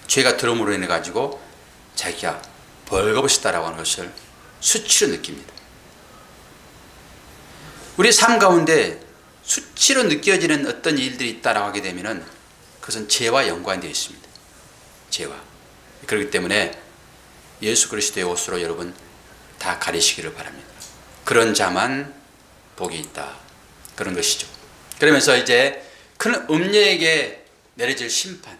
죄가 들어옴으로 인해 가지고 자기가 벌거벗었다라고 하는 것을 수치로 느낍니다. 우리 삶 가운데 수치로 느껴지는 어떤 일들이 있다라고 하게 되면은 그것은 죄와 연관되어 있습니다. 죄와. 그렇기 때문에 예수 그리스도의 옷으로 여러분 다 가리시기를 바랍니다. 그런 자만 복이 있다. 그런 것이죠. 그러면서 이제 큰 음녀에게 내려질 심판,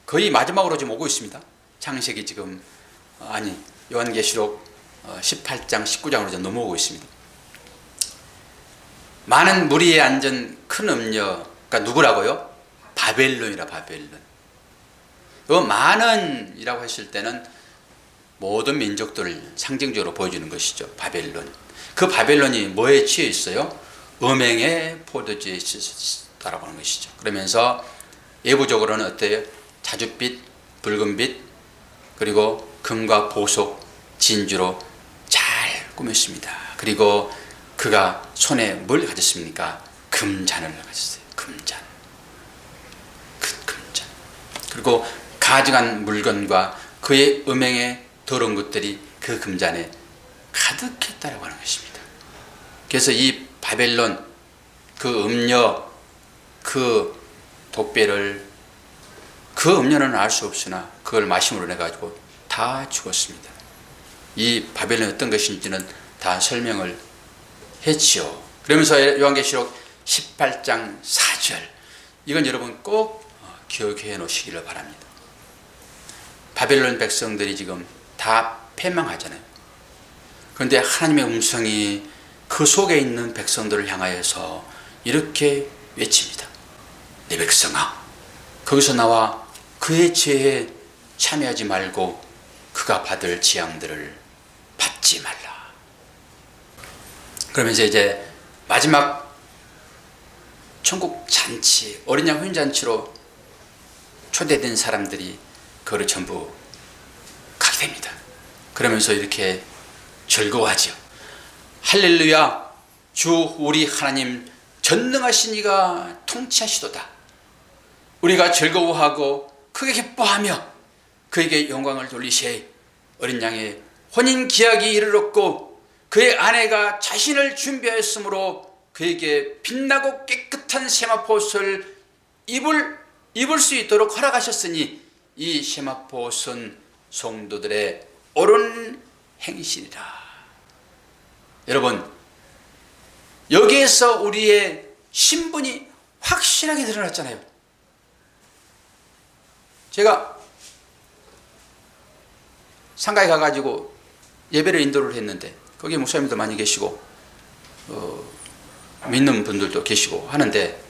거의 마지막으로 지금 오고 있습니다. 창세기 지금 요한계시록 18장 19장으로 좀 넘어오고 있습니다. 많은 무리에 앉은 큰 음녀가 누구라고요? 바벨론이라. 바벨론. 많은이라고 했을 때는 모든 민족들을 상징적으로 보여주는 것이죠. 바벨론. 그 바벨론이 뭐에 취해 있어요? 음행의 포도주에 있었다라고 하는 것이죠. 그러면서 외부적으로는 어때요? 자줏빛, 붉은빛, 그리고 금과 보석, 진주로 잘 꾸몄습니다. 그리고 그가 손에 뭘 가졌습니까? 금잔을 가졌어요. 금잔. 금잔. 그리고 가증한 물건과 그의 음행의 더러운 것들이 그 금잔에 가득했다라고 하는 것입니다. 그래서 이 바벨론, 그 음녀, 그 독배를, 그 음녀는 알 수 없으나 그걸 마심으로 내가지고 다 죽었습니다. 이 바벨론이 어떤 것인지는 다 설명을 했지요. 그러면서 요한계시록 18장 4절, 이건 여러분 꼭 기억해 놓으시기를 바랍니다. 바벨론 백성들이 지금 다 패망하잖아요. 그런데 하나님의 음성이 그 속에 있는 백성들을 향하여서 이렇게 외칩니다. 내 백성아, 거기서 나와 그의 죄에 참여하지 말고 그가 받을 재앙들을 받지 말라. 그러면서 이제 마지막 천국 잔치, 어린 양 혼인잔치로 초대된 사람들이 그거를 전부 가게 됩니다. 그러면서 이렇게 즐거워하죠. 할렐루야, 주 우리 하나님 전능하신 이가 통치하시도다. 우리가 즐거워하고 크게 기뻐하며 그에게 영광을 돌리시에. 어린 양의 혼인 기약이 이르렀고 그의 아내가 자신을 준비하였으므로 그에게 빛나고 깨끗한 세마포옷을 입을 수 있도록 허락하셨으니 이 세마포옷은 성도들의 옳은 행실이라. 여러분, 여기에서 우리의 신분이 확실하게 드러났잖아요. 제가 상가에 가가지고 예배를 인도를 했는데 거기 목사님도 많이 계시고 믿는 분들도 계시고 하는데,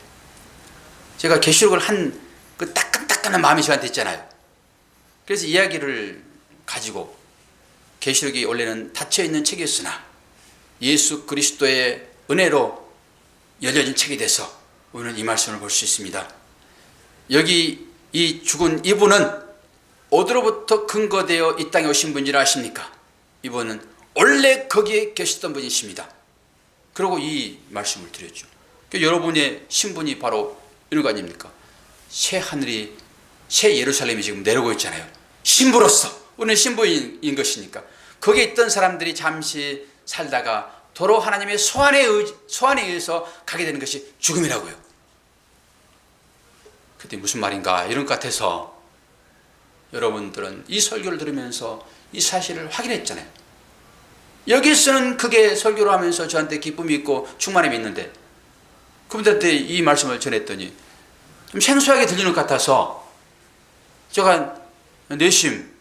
제가 계시록을 한 그 따끈따끈한 마음이 저한테 있잖아요. 그래서 이야기를 가지고, 계시록이 원래는 닫혀있는 책이었으나 예수 그리스도의 은혜로 열려진 책이 돼서 우리는 이 말씀을 볼 수 있습니다. 여기 이 죽은 이분은 어디로부터 근거되어 이 땅에 오신 분이라 아십니까? 이분은 원래 거기에 계셨던 분이십니다. 그리고 이 말씀을 드렸죠. 여러분의 신분이 바로 이런 거 아닙니까? 새 하늘이, 새 예루살렘이 지금 내려오고 있잖아요. 신부로서 우리는 신부인 것이니까 거기에 있던 사람들이 잠시 살다가 도로 하나님의 소환에 의해서 가게 되는 것이 죽음이라고요. 그때 무슨 말인가 이런 것 같아서 여러분들은 이 설교를 들으면서 이 사실을 확인했잖아요. 여기서는 그게 설교를 하면서 저한테 기쁨이 있고 충만함이 있는데 그분들한테 이 말씀을 전했더니 좀 생소하게 들리는 것 같아서 제가 내심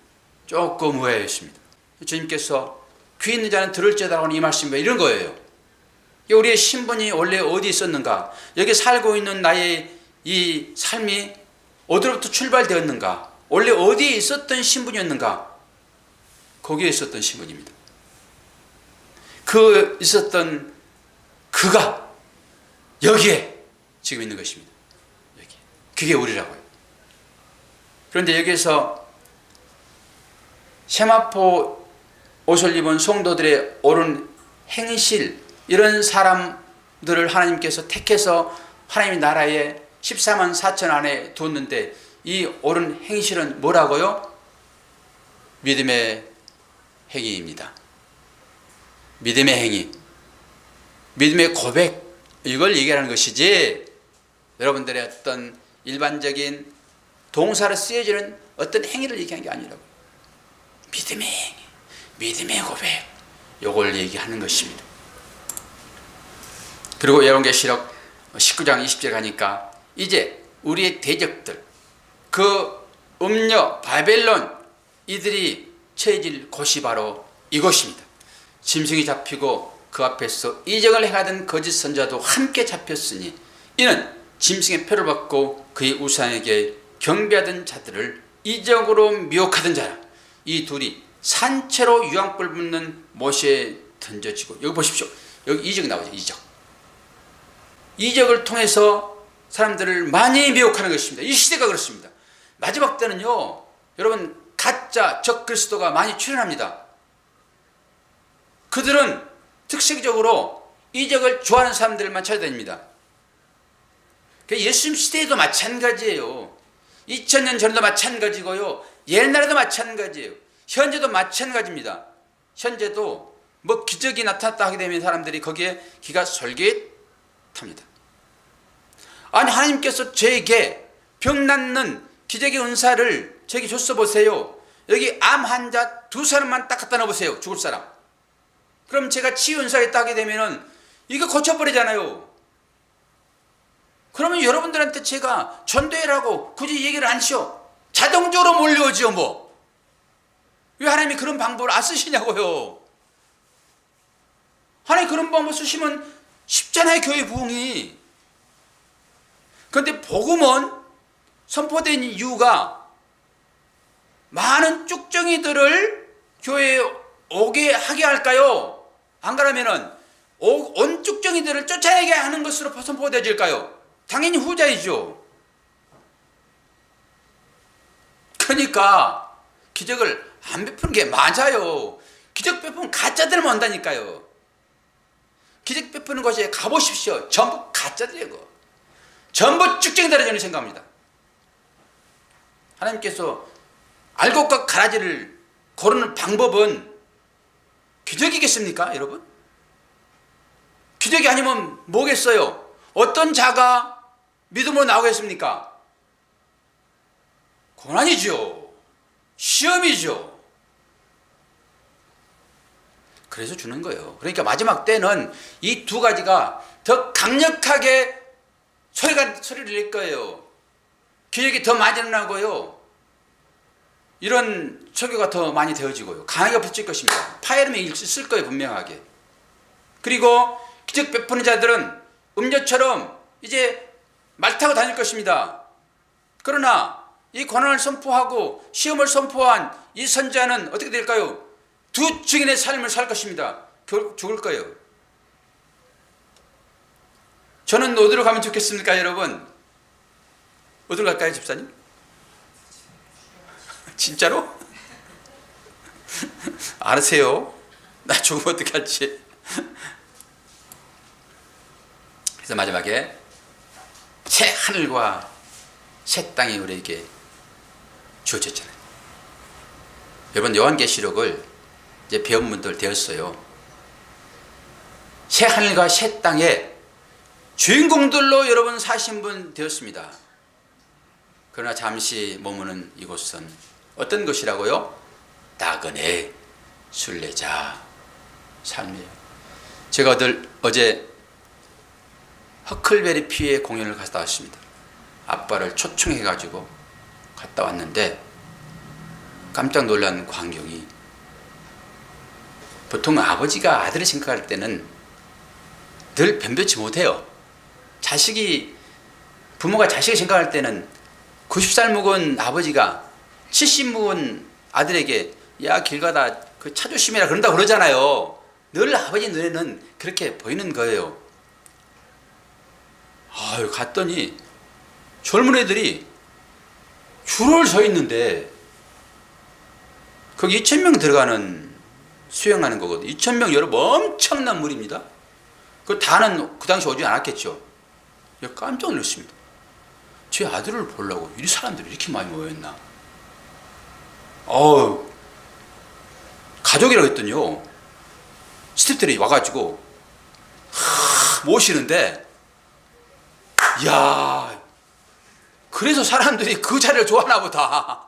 조금 의아했습니다. 주님께서 귀 있는 자는 들을지어다라고 하는 이 말씀이 이런 거예요. 우리의 신분이 원래 어디 있었는가, 여기 살고 있는 나의 이 삶이 어디로부터 출발되었는가, 원래 어디에 있었던 신분이었는가, 거기에 있었던 신분입니다. 그 있었던 그가 여기에 지금 있는 것입니다. 여기. 그게 우리라고요. 그런데 여기에서 세마포 옷을 입은 성도들의 옳은 행실, 이런 사람들을 하나님께서 택해서 하나님의 나라에 14만 4천 안에 뒀는데 이 옳은 행실은 뭐라고요? 믿음의 행위입니다. 믿음의 행위, 믿음의 고백, 이걸 얘기하는 것이지 여러분들의 어떤 일반적인 동사로 쓰여지는 어떤 행위를 얘기하는 게 아니라고. 믿음의 행위, 믿음의 고백, 이걸 얘기하는 것입니다. 그리고 열왕계시록 19장 20절 가니까 이제 우리의 대적들, 그 음녀 바벨론, 이들이 처해질 곳이 바로 이곳입니다. 짐승이 잡히고 그 앞에서 이적을 행하던 거짓 선자도 함께 잡혔으니 이는 짐승의 표를 받고 그의 우상에게 경배하던 자들을 이적으로 미혹하던 자라. 이 둘이 산채로 유황불 붙는 못에 던져지고, 여기 보십시오. 여기 이적 나오죠. 이적을 통해서 사람들을 많이 미혹하는 것입니다. 이 시대가 그렇습니다. 마지막 때는요, 여러분, 가짜 적그리스도가 많이 출현합니다. 그들은 특색적으로 이적을 좋아하는 사람들만 찾아다닙니다. 예수님 시대에도 마찬가지예요. 2000년 전에도 마찬가지고요, 옛날에도 마찬가지예요. 현재도 마찬가지입니다. 현재도 뭐 기적이 나타났다 하게 되면 사람들이 거기에 귀가 솔깃합니다. 아니, 하나님께서 저에게 병 낫는 기적의 은사를 저에게 줬어 보세요. 여기 암 환자 2사람만 딱 갖다 넣어보세요. 죽을 사람. 그럼 제가 치유 은사에 따게 되면은 이거 고쳐버리잖아요. 그러면 여러분들한테 제가 전도해라고 굳이 얘기를 안 하셔. 자동적으로 몰려오죠 뭐. 왜 하나님이 그런 방법을 안 쓰시냐고요. 하나님 그런 방법 쓰시면 쉽잖아요, 교회 부흥이. 그런데 복음은 선포된 이유가 많은 쭉정이들을 교회에 오게 하게 할까요? 안 그러면은 온 쭉정이들을 쫓아내게 하는 것으로 선포되어질까요? 당연히 후자이죠. 그러니까 기적을 안 베푸는 게 맞아요. 기적 베푸면 가짜들만 온다니까요. 기적 베푸는 곳에 가보십시오. 전부 가짜들이고 전부 쭉정이들이라고 저는 생각합니다. 하나님께서 알곡과 가라지를 고르는 방법은 기적이겠습니까, 여러분? 기적이 아니면 뭐겠어요? 어떤 자가 믿음으로 나오겠습니까? 고난이죠. 시험이죠. 그래서 주는 거예요. 그러니까 마지막 때는 이 두 가지가 더 강력하게 소리를 낼 거예요. 기적이 더 많이 일어나고요, 이런 설교가 더 많이 되어지고요, 강하게 붙일 것입니다. 파열음이 있을 거예요, 분명하게. 그리고 기적 베푸는 자들은 음녀처럼 이제 말 타고 다닐 것입니다. 그러나 이 고난을 선포하고 시험을 선포한 이 선자는 어떻게 될까요? 두 증인의 삶을 살 것입니다. 결국 죽을 거예요. 저는 어디로 가면 좋겠습니까, 여러분? 어디로 갈까요, 집사님? 진짜로? 알으세요. 나 죽으면 어떻게 할지. 그래서 마지막에 새 하늘과 새 땅이 우리에게 주어졌잖아요. 여러분 요한계시록을 이제 배운 분들 되었어요. 새 하늘과 새 땅에 주인공들로 여러분 사신 분 되었습니다. 그러나 잠시 머무는 이곳은 어떤 것이라고요? 나그네 순례자 삶이에요. 제가 어제 허클베리 피의 공연을 갔다 왔습니다. 아빠를 초청해 가지고 갔다 왔는데 깜짝 놀란 광경이, 보통 아버지가 아들을 생각할 때는 늘 변변치 못해요. 부모가 자식을 생각할 때는 90살 묵은 아버지가 70 묵은 아들에게 야 길 가다 그 차 조심해라 그런다고 그러잖아요. 늘 아버지 눈에는 그렇게 보이는 거예요. 아유, 갔더니 젊은 애들이 줄을 서 있는데 거기 2,000명 들어가는 수영하는 거거든요. 2,000명 여러분 엄청난 물입니다. 그 다는 그 당시 오지 않았겠죠. 깜짝 놀랐습니다. 제 아들을 보려고 이 사람들이 이렇게 많이 모였나. 가족이라고 했더니요, 스태프들이 와가지고 모시는데, 이야, 그래서 사람들이 그 자리를 좋아하나 보다.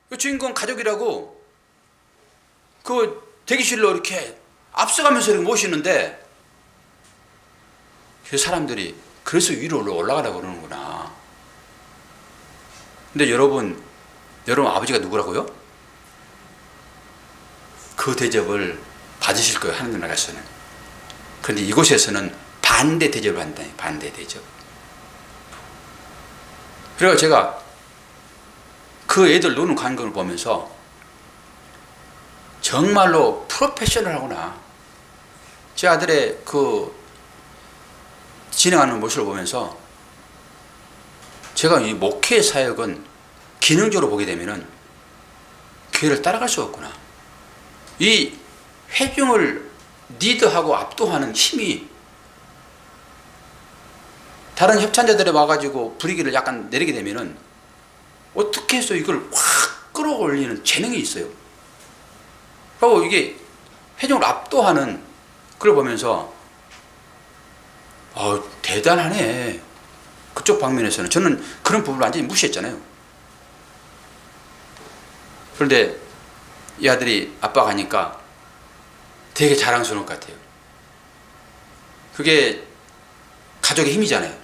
그 주인공 가족이라고 그 대기실로 이렇게 앞서가면서 이렇게 모시는데, 그 사람들이 그래서 위로 올라가라고 그러는구나. 근데 여러분 아버지가 누구라고요? 그 대접을 받으실 거예요, 하나님 나라에서는. 그런데 이곳에서는 반대 대접을 한다. 반대 대접. 그래서 제가 그 애들 노는 광경을 보면서 정말로 프로페셔널하구나. 제 아들의 그 진행하는 모습을 보면서 제가 이 목회 사역은 기능적으로 보게 되면은 교회를 따라갈 수가 없구나. 이 회중을 리드하고 압도하는 힘이 다른 협찬자들이 와가지고 분위기를 약간 내리게 되면은 어떻게 해서 이걸 확 끌어올리는 재능이 있어요. 그리고 이게 회중을 압도하는 그걸 보면서 대단하네. 그쪽 방면에서는 저는 그런 부분을 완전히 무시했잖아요. 그런데 이 아들이 아빠 가니까 되게 자랑스러울 것 같아요. 그게 가족의 힘이잖아요.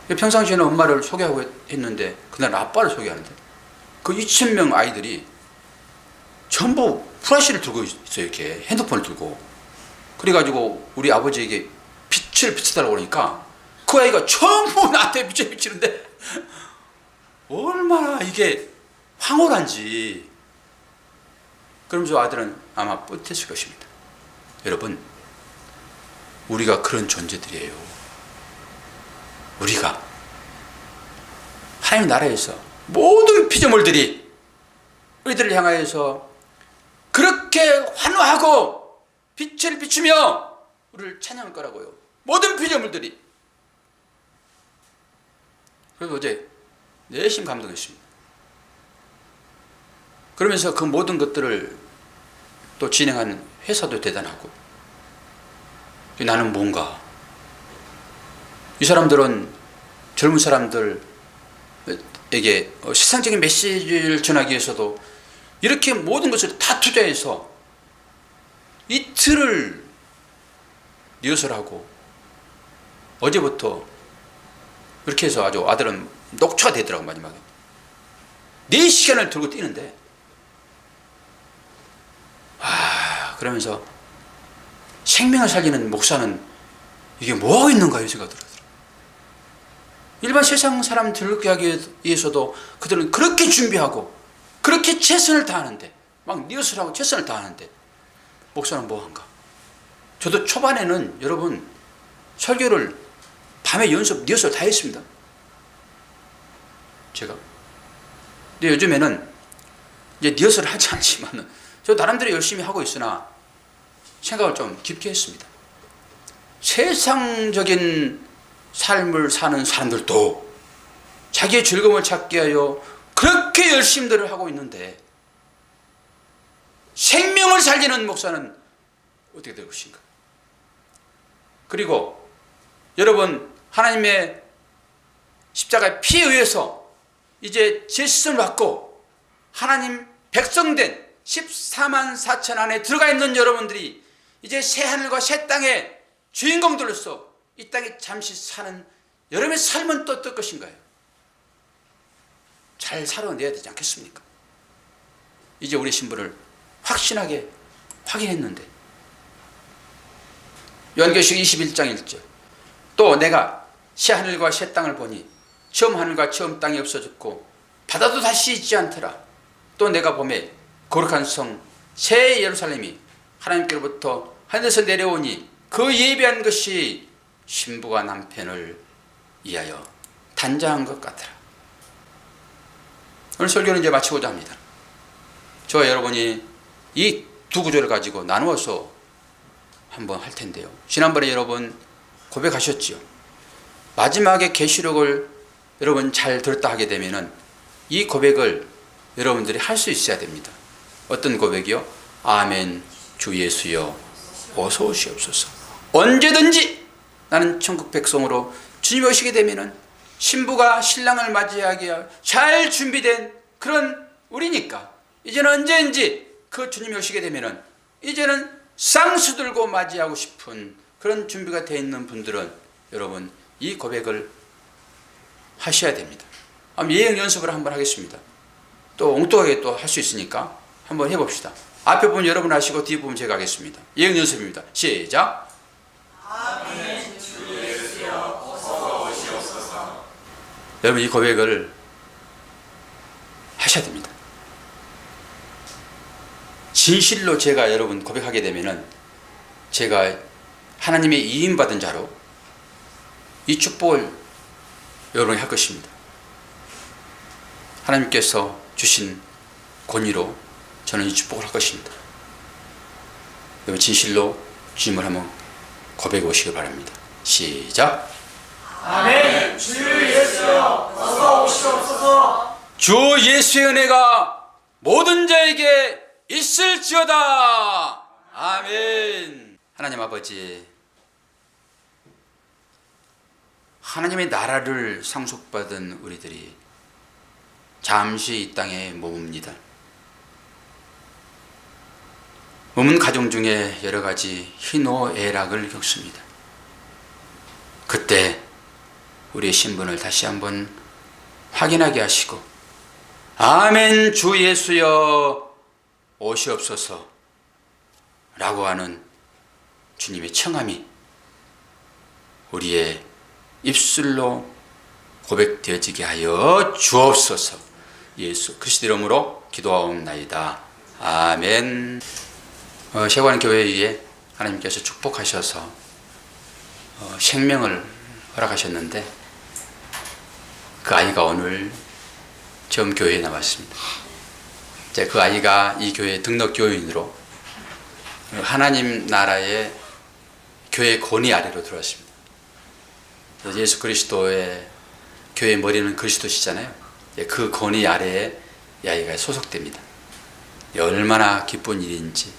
평상시에는 엄마를 소개하고 했는데 그날 아빠를 소개하는데 그 2,000명 아이들이 전부 플래시를 들고 있어요. 이렇게 핸드폰을 들고. 그래가지고 우리 아버지에게 빛을 비춰달라고 그러니까 그 아이가 전부 나한테 빛을 비치는데 얼마나 이게 황홀한지. 그러면서 아들은 아마 뿌듯했을 것입니다. 여러분, 우리가 그런 존재들이에요. 우리가 하나님 나라에서 모든 피조물들이 우리들을 향하여서 그렇게 환호하고 빛을 비추며 우리를 찬양할 거라고요. 모든 피조물들이. 그래서 어제 내심 감동했습니다. 그러면서 그 모든 것들을 또 진행하는 회사도 대단하고, 나는 뭔가, 이 사람들은 젊은 사람들에게 세상적인 메시지를 전하기 위해서도 이렇게 모든 것을 다 투자해서 이틀을 리허설하고 어제부터 그렇게 해서 아주 아들은 녹초가 되더라고. 마지막에 4시간을 들고 뛰는데 그러면서 생명을 살리는 목사는 이게 뭐하고 있는가 이 생각이 들어요. 일반 세상 사람들 하기 위해서도 그들은 그렇게 준비하고 그렇게 최선을 다하는데, 막 리허설하고 최선을 다하는데 목사는 뭐한가. 저도 초반에는 여러분 설교를 밤에 연습 리허설 다 했습니다. 제가. 근데 요즘에는 이제 리허설을 하지 않지만 저 나름대로 열심히 하고 있으나 생각을 좀 깊게 했습니다. 세상적인 삶을 사는 사람들도 자기의 즐거움을 찾기 위하여 그렇게 열심히들 하고 있는데 생명을 살리는 목사는 어떻게 될 것인가? 그리고 여러분, 하나님의 십자가의 피에 의해서 이제 죄시선을 받고 하나님 백성된 14만 4천 안에 들어가 있는 여러분들이 이제 새하늘과 새 땅의 주인공들로서 이 땅에 잠시 사는 여러분의 삶은 또 어떨 것인가요? 잘 살아내야 되지 않겠습니까? 이제 우리 신분을 확신하게 확인했는데, 요한계시록 21장 1절, 또 내가 새 하늘과 새 땅을 보니 처음 하늘과 처음 땅이 없어졌고 바다도 다시 있지 않더라. 또 내가 보매 거룩한 성 새 예루살렘이 하나님께로부터 하늘에서 내려오니 그 예비한 것이 신부가 남편을 위하여 단장한 것 같더라. 오늘 설교는 이제 마치고자 합니다. 저와 여러분이 이 두 구절을 가지고 나누어서 한번 할 텐데요. 지난번에 여러분 고백하셨지요. 마지막에 계시록을 여러분 잘 들었다 하게 되면은 이 고백을 여러분들이 할 수 있어야 됩니다. 어떤 고백이요? 아멘, 주 예수여 어서 오시옵소서. 언제든지 나는 천국 백성으로 주님이 오시게 되면은 신부가 신랑을 맞이하기에 잘 준비된 그런 우리니까 이제는 언제든지 그 주님이 오시게 되면은 이제는 쌍수 들고 맞이하고 싶은 그런 준비가 되어 있는 분들은 여러분 이 고백을 하셔야 됩니다. 예행 연습을 한번 하겠습니다. 또 엉뚱하게 또 할 수 있으니까 한번 해봅시다. 앞에 부분 여러분 하시고 뒤 부분 제가 하겠습니다. 예행 연습입니다. 시작. 아멘. 주 예수여 어서 오시옵소서. 여러분 이 고백을 하셔야 됩니다. 진실로 제가 여러분 고백하게 되면은 제가 하나님의 이임받은 자로 이 축복을 여러분이 할 것입니다. 하나님께서 주신 권위로 저는 이 축복을 할 것입니다. 여러분 진실로 주님을 한번 고백해 보시기 바랍니다. 시작. 아멘. 주 예수여 어서 오시옵소서. 주 예수의 은혜가 모든 자에게 있을지어다. 아멘. 하나님 아버지, 하나님의 나라를 상속받은 우리들이 잠시 이 땅에 머뭅니다. 머문 가정 중에 여러 가지 희노애락을 겪습니다. 그때 우리의 신분을 다시 한번 확인하게 하시고 아멘 주 예수여 오시옵소서 라고 하는 주님의 청함이 우리의 입술로 고백되어지게 하여 주옵소서. 예수 그리스도 이름으로 기도하옵나이다. 아멘. 세관 교회 위에 하나님께서 축복하셔서 생명을 허락하셨는데 그 아이가 오늘 처음 교회에 나왔습니다. 그 아이가 이 교회 등록 교인으로 하나님 나라의 교회 권위 아래로 들어왔습니다. 예수 그리스도의 교회 머리는 그리스도시잖아요. 그 권위 아래에 이 아이가 소속됩니다. 얼마나 기쁜 일인지.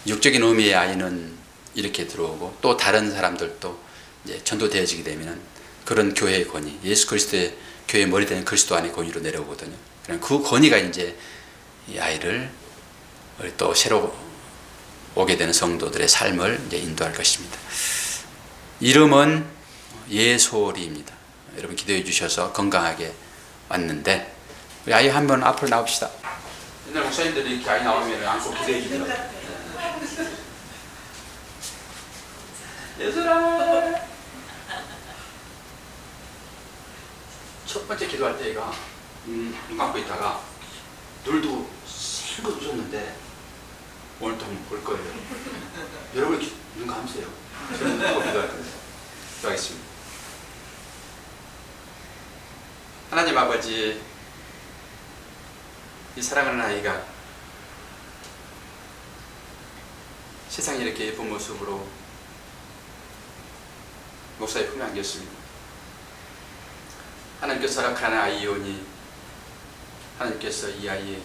육적인 의미의 아이는 이렇게 들어오고 또 다른 사람들도 이제 전도되어지게 되면 그런 교회의 권위, 예수 그리스도의 교회 머리 되는 그리스도 안의 권위로 내려오거든요. 그 권위가 이제 이 아이를 또 새로 오게 되는 성도들의 삶을 이제 인도할 것입니다. 이름은 예솔이입니다. 여러분 기도해 주셔서 건강하게 왔는데 우리 아이 한번 앞으로 나옵시다. 옛날 목사님들이 이렇게 아이 나오면 안고 기도해 주더라고요. 예솔아. 첫 번째 기도할 때 얘가 눈 감고 있다가 눈도 생긋 웃었는데 오늘 또 한번 볼 거예요. 여러분 눈 감으세요. 저는 눈 감고 기도할 거예요. 기도하겠습니다. 하나님 아버지, 이 사랑하는 아이가 세상에 이렇게 예쁜 모습으로 목사의 품에 안겼습니다. 하나님께서 허락하는 아이오니 하나님께서 이 아이에게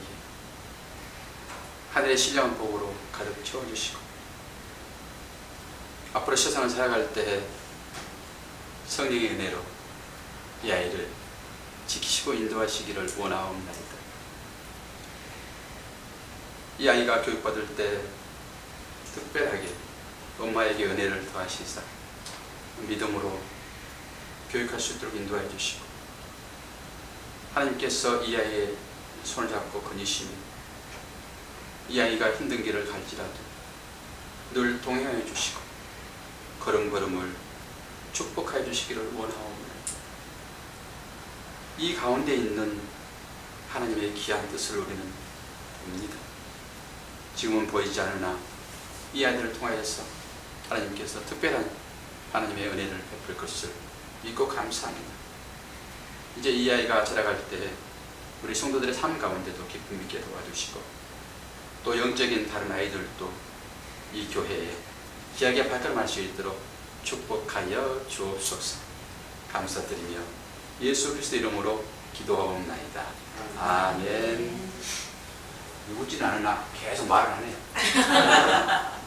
하늘의 신령한 복으로 가득 채워주시고 앞으로 세상을 살아갈 때 성령의 은혜로 이 아이를 지키시고 인도하시기를 원하옵나이다. 이 아이가 교육받을 때 특별하게 엄마에게 은혜를 더하시사 믿음으로 교육할 수 있도록 인도해 주시고 하나님께서 이 아이의 손을 잡고 거니시며 이 아이가 힘든 길을 갈지라도 늘 동행하여 주시고 걸음걸음을 축복하여 주시기를 원하옵나이다. 이 가운데 있는 하나님의 귀한 뜻을 우리는 봅니다. 지금은 보이지 않으나 이 아이들을 통하여서 하나님께서 특별한 하나님의 은혜를 베풀 것을 믿고 감사합니다. 이제 이 아이가 자라갈 때 우리 성도들의 삶 가운데도 기쁨 있게 도와주시고 또 영적인 다른 아이들도 이 교회에 귀하게 발걸음할 수 있도록 축복하여 주옵소서. 감사드리며 예수 그리스도 이름으로 기도하옵나이다. 아멘. 누구지는 않으나 계속 말을 하네요.